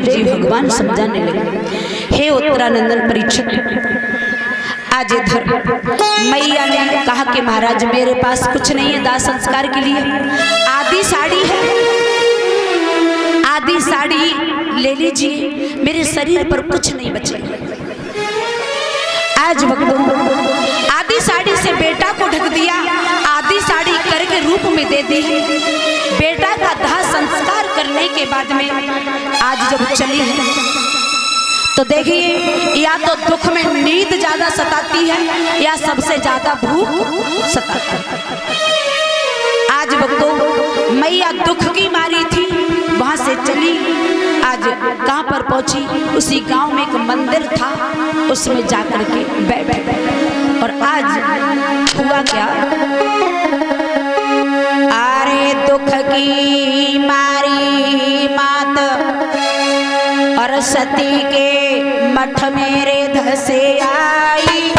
जी भगवान समझाने लगे, हे उत्तरानंदन परीक्षित, आज इधर मैया ने कहा कि महाराज मेरे पास कुछ नहीं है दाह संस्कार के लिए, आधी साड़ी है, आधी साड़ी ले लीजिए, मेरे शरीर पर कुछ नहीं बचे। आज भक्तों आधी साड़ी से बेटा को ढक दिया, आधी साड़ी करके रूप में दे दी। बेटा का दाह संस्कार करने के बाद में आज जब चली है तो देखिए, या तो दुख में नींद ज्यादा सताती है या सबसे ज्यादा भूख सताती है। आज भक्तों मैया दुख की मारी थी, वहां से चली, आज कहां पर पहुंची, उसी गांव में एक मंदिर था, उसमें जाकर के बैठ गई। और आज हुआ क्या, अरे दुख की मारी मात और सती के मठ मेरे धसे आई,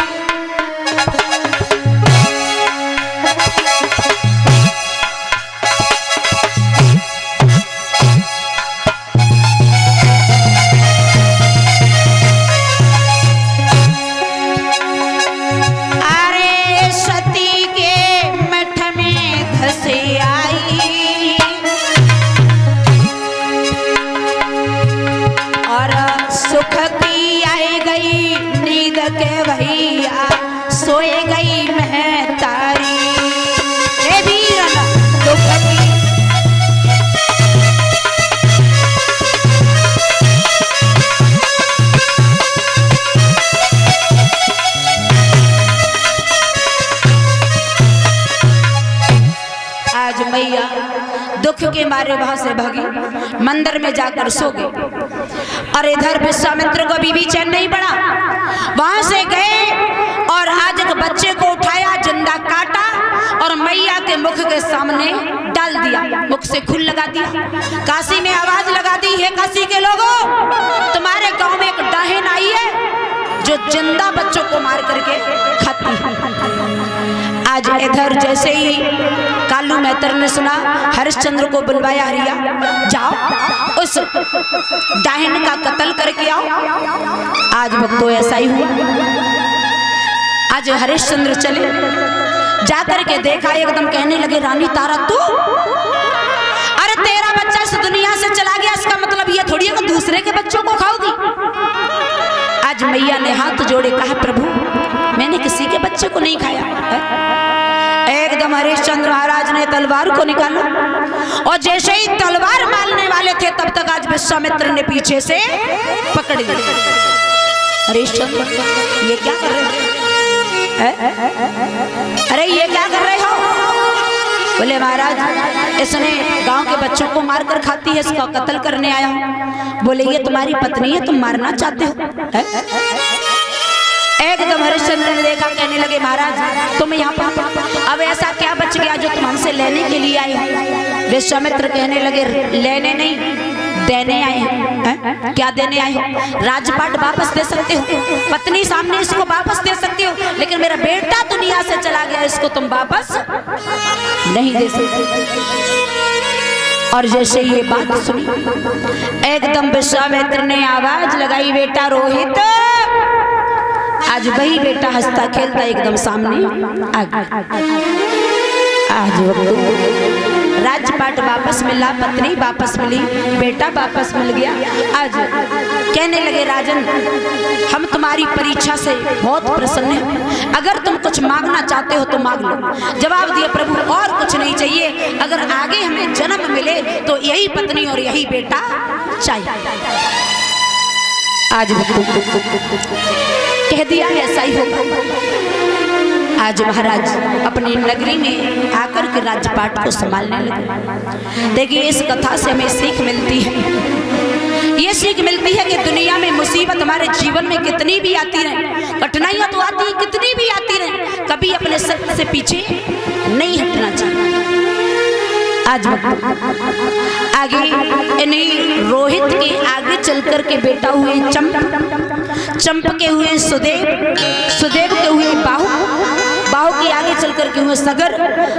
सोए गई मैं तारी। आज मैया दुख के मारे वहां से भागी, मंदिर में जाकर सो गई। और इधर विश्वामित्र को भी चैन नहीं पड़ा, वहां से गए और आज एक बच्चे को उठाया, जिंदा काटा और मैया के मुख के सामने डाल दिया, मुख से खून लगा दिया। काशी में आवाज लगा दी, है काशी के लोगों, तुम्हारे गांव में एक डाहिन आई है जो जिंदा बच्चों को मार करके खाती है। आज इधर जैसे ही कालू मैतर ने सुना, हरिश्चंद्र को बुलवाया, हरिया जाओ उस डाहिन का कत्ल करके आओ। आज भक्तों ऐसा ही हुआ, आज हरिश्चंद्र चले, जाकर के देखा, एकदम कहने लगे, रानी तारा तू, अरे तेरा बच्चा इस दुनिया से चला गया, इसका मतलब ये थोड़ी है कि दूसरे के बच्चों को खाओगी। आज मैया ने हाथ जोड़े, कहा प्रभु मैंने किसी के बच्चे को नहीं खाया है? एकदम हरिश्चंद्र महाराज ने तलवार को निकाला और जैसे ही तलवार मारने वाले थे तब तक आज विश्वामित्र ने पीछे से पकड़ लिया। हरिश्चंद्र ये क्या कर रहे हो? अरे ये क्या कर रहे हो? बोले महाराज इसने गांव के बच्चों को मारकर खाती है, इसका कत्ल करने आया हूं। बोले ये तुम्हारी पत्नी है, तुम मारना चाहते हो? एकदम हरिश्चंद्र ने देखा, कहने लगे महाराज तुम यहाँ पर, अब ऐसा क्या बच गया जो तुम हमसे लेने के लिए आए हो? विश्वामित्र कहने लगे लेने नहीं देने आए हैं। क्या देने आए हो? राजपाट वापस दे सकते हो, पत्नी सामने इसको वापस दे सकते हो, लेकिन मेरा बेटा दुनिया से चला गया, इसको तुम वापस नहीं दे सकते। और जैसे ये बात सुनी, एकदम विश्वामित्र ने आवाज लगाई, बेटा रोहित। आज वही बेटा हंसता खेलता एकदम सामने आ गया। आज राजपाट वापस मिला, पत्नी वापस मिली, बेटा वापस मिल गया। आज कहने लगे राजन हम तुम्हारी परीक्षा से बहुत प्रसन्न हैं, अगर तुम कुछ मांगना चाहते हो तो मांग लो। जवाब दिया प्रभु और कुछ नहीं चाहिए, अगर आगे हमें जन्म मिले तो यही पत्नी और यही बेटा चाहिए। आज कह दिया ऐसा ही होगा। आज महाराज अपनी नगरी में आकर के राजपाट को संभालने लगे। देखिए इस कथा से हमें सीख मिलती है, ये सीख मिलती है कि दुनिया में मुसीबत हमारे जीवन में कितनी भी आती रहे, कठिनाइयां तो आती है, कितनी भी आती रहे, कभी अपने सत्य से पीछे नहीं हटना चाहिए। आज आगे इन्हीं रोहित के आगे चल कर के बेटा हुए चंप के हुए सुदेव के हुए बाहु के आगे चल कर के हुए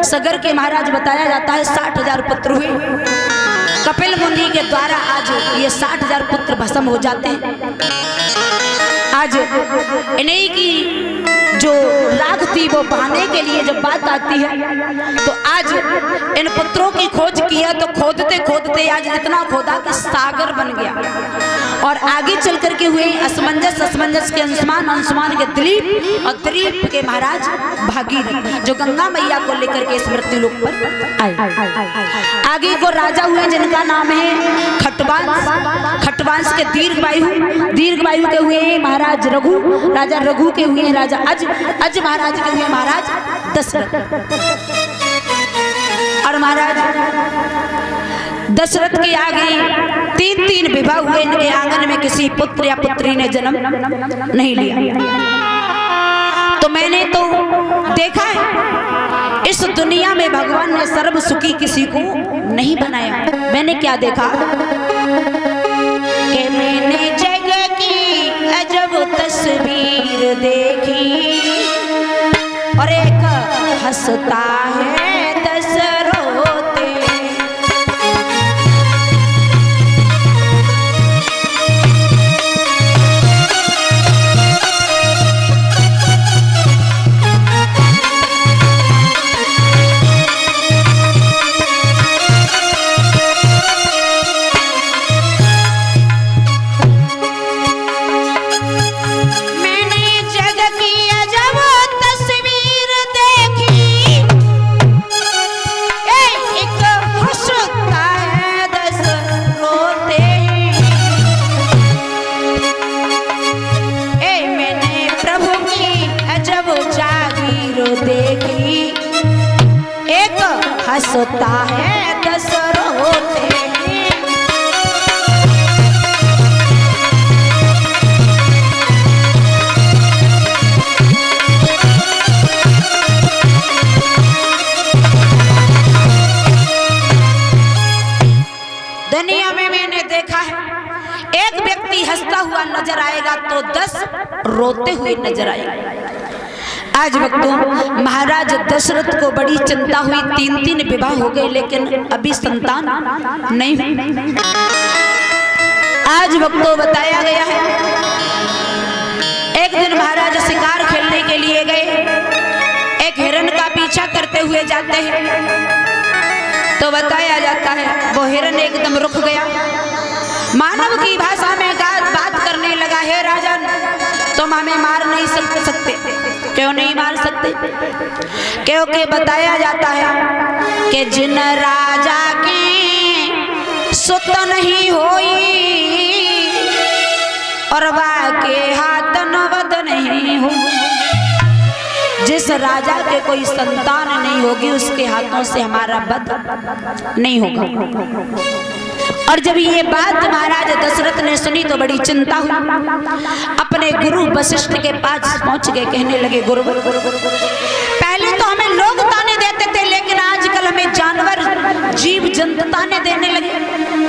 सगर के महाराज बताया जाता है 60,000 पुत्र हुए। कपिल मुनि के द्वारा आज ये 60,000 पुत्र भस्म हो जाते हैं। आज इन्हीं की जो राग थी वो बहाने के लिए जब बात आती है तो आज इन पुत्रों की खोज किया तो खोदते खोदते आज इतना खोदा कि सागर बन गया। और आगे चल करके हुए असमंजस के अंशुमान के दिलीप और दिलीप के महाराज भागीरथ जो गंगा मैया को लेकर के इस मृत्यु लोक पर आए। आगे को राजा हुए जिनका नाम है खटवांश के दीर्घवायु के हुए महाराज रघु, राजा रघु के हुए राजा अज महाराज के हुए महाराज दशरथ। और महाराज दशरथ के आगे 3 विवाह हुए। इनके आंगन में किसी पुत्र या पुत्री ने जन्म नहीं लिया। तो मैंने तो देखा है इस दुनिया में भगवान ने सर्व सुखी किसी को नहीं बनाया। मैंने क्या देखा कि मैंने जगह की अजब तस्वीर देखी और एक हंसता है 10 रोते। हंसता है 10 रोते। दुनिया में मैंने देखा है एक व्यक्ति हंसता हुआ नजर आएगा तो 10 रोते हुए नजर आएगा। आज भक्तों महाराज दशरथ को बड़ी चिंता हुई। 3 विवाह हो गए लेकिन अभी संतान नहीं हुई। आज भक्तों बताया गया है एक दिन महाराज शिकार खेलने के लिए गए। एक हिरण का पीछा करते हुए जाते हैं तो बताया जाता है वो हिरण एकदम रुक गया। मानव की भाषा में बात करने लगा, हे राजन तुम हमें मार नहीं सकते। क्यों नहीं मार सकते? क्योंकि बताया जाता है कि जिन राजा की सुत नहीं होई और वाके हाथ नवद नहीं हो। जिस राजा के कोई संतान नहीं होगी उसके हाथों से हमारा वध नहीं होगा। और जब ये बात महाराज दशरथ ने सुनी तो बड़ी चिंता हुई। अपने गुरु वशिष्ठ के पास पहुंच गए, कहने लगे गुरु पहले तो हमें लोग ताने देते थे लेकिन आजकल हमें जानवर जीव जंतु ताने देने लगे।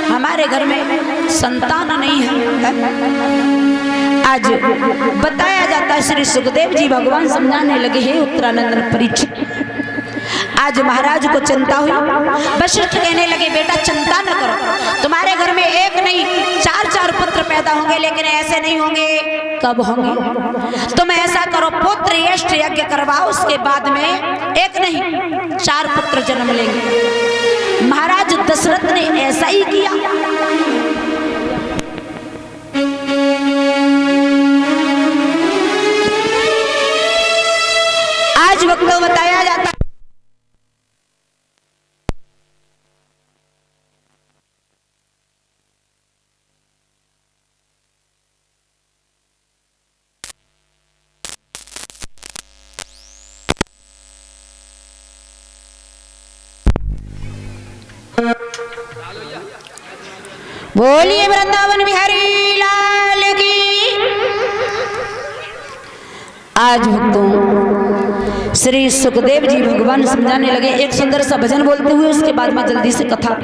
हमारे घर में संतान नहीं है। आज बताया जाता है श्री सुखदेव जी भगवान समझाने लगे, हे उत्तरानंदन परीक्षित आज महाराज को चिंता हुई। वशिष्ठ कहने लगे बेटा चिंता न करो, तुम्हारे घर में एक नहीं 4 पुत्र पैदा होंगे लेकिन ऐसे नहीं होंगे। कब होंगे? तुम ऐसा करो पुत्र यष्ट यज्ञ करवाओ, उसके बाद में एक नहीं 4 पुत्र जन्म लेंगे। महाराज दशरथ ने ऐसा ही किया। आज वक्तों बताया जाता बोलिए वृंदावन बिहारी लाल की। आज भक्तों श्री सुखदेव जी भगवान समझाने लगे। एक सुंदर सा भजन बोलते हुए उसके बाद में जल्दी से कथा